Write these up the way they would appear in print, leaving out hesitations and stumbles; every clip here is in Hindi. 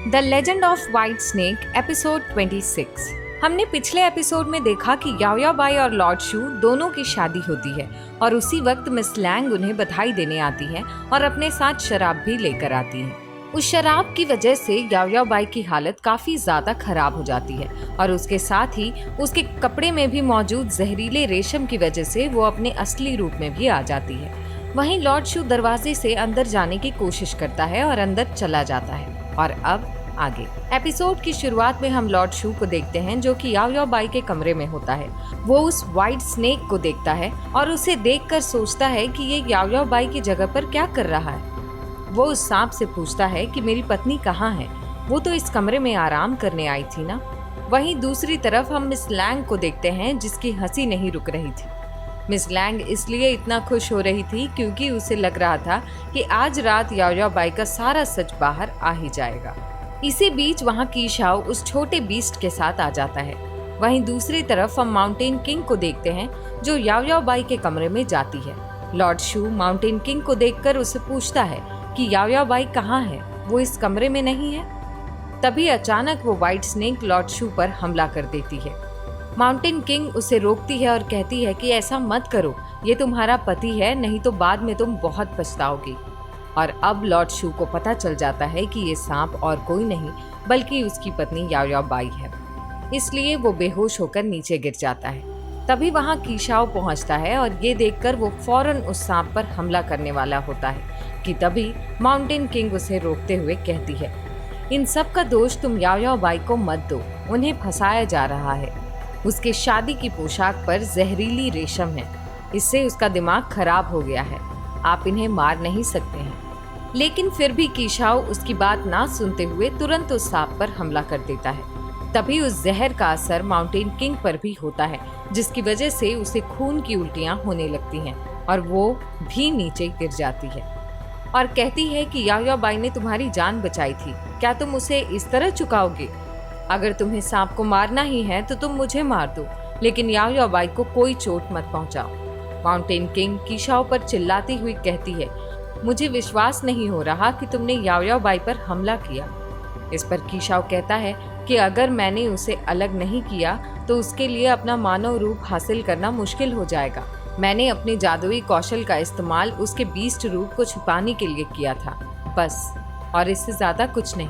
The legend of white snake episode 26। हमने पिछले एपिसोड में देखा कि याओ याओ बाई और लॉर्ड शू दोनों की शादी होती है और उसी वक्त मिस लैंग उन्हें बधाई देने आती है और अपने साथ शराब भी लेकर आती है। उस शराब की वजह से याओ याओ बाई की हालत काफी ज्यादा खराब हो जाती है और उसके साथ ही उसके कपड़े में भी मौजूद जहरीले रेशम की वजह से वो अपने असली रूप में भी आ जाती है। वहीं लॉर्ड शू दरवाजे से अंदर जाने की कोशिश करता है और अंदर चला जाता है। और अब आगे एपिसोड की शुरुआत में हम लॉर्ड शू को देखते हैं जो कि याओ याओ बाई के कमरे में होता है। वो उस व्हाइट स्नेक को देखता है और उसे देखकर सोचता है कि ये याओ याओ बाई की जगह पर क्या कर रहा है। वो उस सांप से पूछता है कि मेरी पत्नी कहाँ है, वो तो इस कमरे में आराम करने आई थी ना। वहीं दूसरी तरफ हम मिस लैंग को देखते हैं जिसकी हंसी नहीं रुक रही थी। मिस लैंग इसलिए इतना खुश हो रही थी क्योंकि उसे लग रहा था कि आज रात याओ याओ बाई का सारा सच बाहर आ ही जाएगा। इसी बीच वहाँ कीशाओ उस छोटे बीस्ट के साथ आ जाता है। वहीं दूसरी तरफ हम माउंटेन किंग को देखते हैं जो याओ याओ बाई के कमरे में जाती है। लॉर्ड शू माउंटेन किंग को देखकर उसे पूछता है कि याओ याओ बाई कहाँ है, वो इस कमरे में नहीं है। तभी अचानक वो व्हाइट स्नेक लॉर्ड शू पर हमला कर देती है। माउंटेन किंग उसे रोकती है और कहती है कि ऐसा मत करो, ये तुम्हारा पति है, नहीं तो बाद में तुम बहुत पछताओगी। और अब लॉर्ड शू को पता चल जाता है कि ये सांप और कोई नहीं बल्कि उसकी पत्नी याओ याओ बाई है। इसलिए वो बेहोश होकर नीचे गिर जाता है। तभी वहाँ कीशाओ पहुँचता है और ये देखकर वो फौरन उस सांप पर हमला करने वाला होता है कि तभी माउंटेन किंग उसे रोकते हुए कहती है, इन सब का दोष तुम याओ याओ बाई को मत दो, उन्हें फंसाया जा रहा है। उसके शादी की पोशाक पर जहरीली रेशम है, इससे उसका दिमाग खराब हो गया है, आप इन्हें मार नहीं सकते हैं। लेकिन फिर भी कीशाओ उसकी बात ना सुनते हुए तुरंत उस सांप पर हमला कर देता है। तभी उस जहर का असर माउंटेन किंग पर भी होता है जिसकी वजह से उसे खून की उल्टियां होने लगती हैं और वो भी नीचे गिर जाती है और कहती है कि याओ याओ बाई ने तुम्हारी जान बचाई थी, क्या तुम उसे इस तरह चुकाओगे? अगर तुम्हें सांप को मारना ही है तो तुम मुझे मार दो, लेकिन याओ याओ बाई को कोई चोट मत पहुंचाओ। माउंटेन किंग कीशाओ पर चिल्लाती हुई कहती है, मुझे विश्वास नहीं हो रहा कि तुमने याओ याओ बाई पर हमला किया। इस पर कीशाओ कहता है कि अगर मैंने उसे अलग नहीं किया तो उसके लिए अपना मानव रूप हासिल करना मुश्किल हो जाएगा। मैंने अपने जादुई कौशल का इस्तेमाल उसके बीस्ट रूप को छुपाने के लिए किया था, बस, और इससे ज्यादा कुछ नहीं।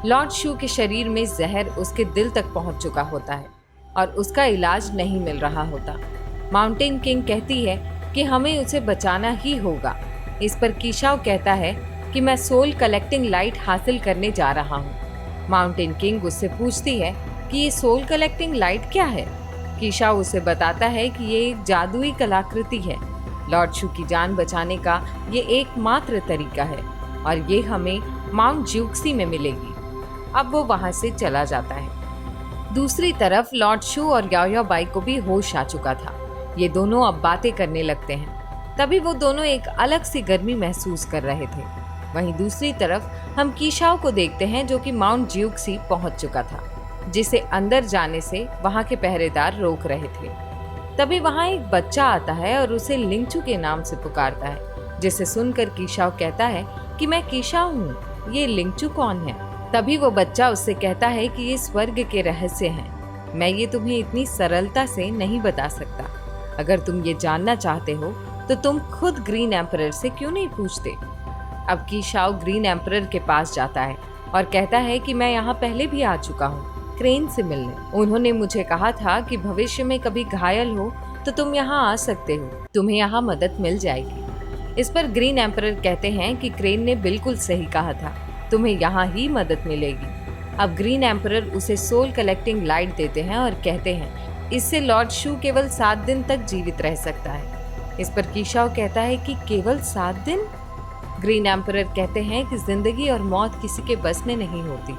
लॉर्ड शू के शरीर में जहर उसके दिल तक पहुंच चुका होता है और उसका इलाज नहीं मिल रहा होता। माउंटेन किंग कहती है कि हमें उसे बचाना ही होगा। इस पर कीशाओ कहता है कि मैं सोल कलेक्टिंग लाइट हासिल करने जा रहा हूँ। माउंटेन किंग उससे पूछती है कि ये सोल कलेक्टिंग लाइट क्या है। कीशाओ उसे बताता है कि ये एक जादुई कलाकृति है, लॉर्ड शू की जान बचाने का ये एकमात्र तरीका है और ये हमें माउंट ज्यूक्सी में मिलेगी। अब वो वहाँ से चला जाता है। दूसरी तरफ लॉर्ड शू और याओ याओ बाई को भी होश आ चुका था। ये दोनों अब बातें करने लगते हैं। तभी वो दोनों एक अलग सी गर्मी महसूस कर रहे थे। वहीं दूसरी तरफ हम कीशाओ को देखते हैं जो कि माउंट ज्यूक्सी पहुंच चुका था, जिसे अंदर जाने से वहां के पहरेदार रोक रहे थे। तभी वहां एक बच्चा आता है और उसे लिंगचू के नाम से पुकारता है, जिसे सुनकर कीशाओ कहता है कि मैं कीशाओ हूँ, ये लिंगचू कौन है? तभी वो बच्चा उससे कहता है कि ये स्वर्ग के रहस्य हैं, मैं ये तुम्हें इतनी सरलता से नहीं बता सकता। अगर तुम ये जानना चाहते हो तो तुम खुद ग्रीन एम्परर से क्यों नहीं पूछते? अब कीशाओ ग्रीन एम्परर के पास जाता है और कहता है कि मैं यहाँ पहले भी आ चुका हूँ क्रेन से मिलने। उन्होंने मुझे कहा था कि भविष्य में कभी घायल हो तो तुम यहाँ आ सकते हो, तुम्हें यहाँ मदद मिल जाएगी। इस पर ग्रीन एम्परर कहते हैं कि क्रेन ने बिल्कुल सही कहा था, तुम्हें यहाँ ही मदद मिलेगी। अब ग्रीन एम्परर उसे सोल कलेक्टिंग लाइट देते हैं और कहते हैं इससे लॉर्ड शू केवल 7 दिन तक जीवित रह सकता है। इस पर कीशाओ कहता है कि केवल 7 दिन? ग्रीन एम्परर कहते हैं कि जिंदगी और मौत किसी के बस में नहीं होती।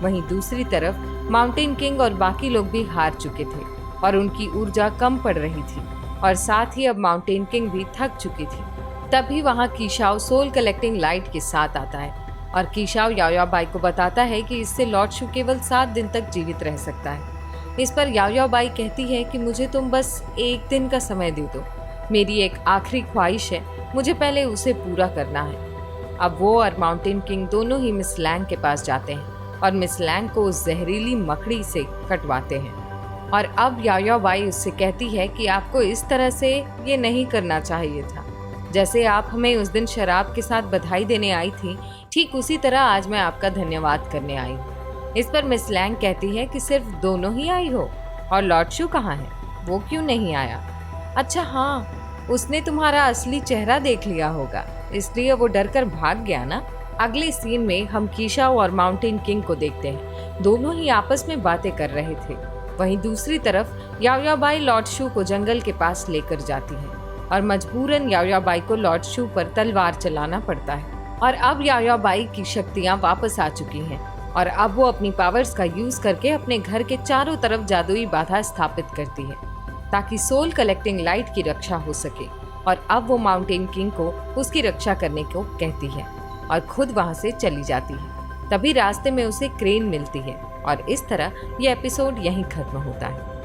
वहीं दूसरी तरफ माउंटेन किंग और बाकी लोग भी हार चुके थे और उनकी ऊर्जा कम पड़ रही थी और साथ ही अब माउंटेन किंग भी थक चुकी थी। तभी वहाँ कीशाओ सोल कलेक्टिंग लाइट के साथ आता है और कीशाओ याओ याओ बाई को बताता है कि इससे लॉर्ड शू केवल 7 दिन तक जीवित रह सकता है। इस पर याओ याओ बाई कहती है कि मुझे तुम बस 1 दिन का समय दे दो, मेरी एक आखिरी ख्वाहिश है, मुझे पहले उसे पूरा करना है। अब वो और माउंटेन किंग दोनों ही मिस लैंग के पास जाते हैं और मिस लैंग को उस जहरीली मकड़ी से कटवाते हैं। और अब याओयाओ बाई उससे कहती है कि आपको इस तरह से ये नहीं करना चाहिए था। जैसे आप हमें उस दिन शराब के साथ बधाई देने आई थी, ठीक उसी तरह आज मैं आपका धन्यवाद करने आई हूँ। इस पर मिस लैंग कहती है कि सिर्फ दोनों ही आई हो, और लॉर्ड शू कहाँ है, वो क्यों नहीं आया? अच्छा हाँ, उसने तुम्हारा असली चेहरा देख लिया होगा, इसलिए वो डर कर भाग गया ना। अगले सीन में हम कीशाओ और माउंटेन किंग को देखते हैं। दोनों ही आपस में बातें कर रहे थे। वहीं दूसरी तरफ याओयाओ बाई लॉर्ड शू को जंगल के पास लेकर जाती है और मजबूरन याओयाओ बाई को लॉर्ड शू पर तलवार चलाना पड़ता है। और अब याओयाओ बाई की शक्तियाँ वापस आ चुकी हैं और अब वो अपनी पावर्स का यूज करके अपने घर के चारों तरफ जादुई बाधा स्थापित करती है ताकि सोल कलेक्टिंग लाइट की रक्षा हो सके। और अब वो माउंटेन किंग को उसकी रक्षा करने को कहती है और खुद वहां से चली जाती है। तभी रास्ते में उसे क्रेन मिलती है और इस तरह ये एपिसोड यहीं खत्म होता है।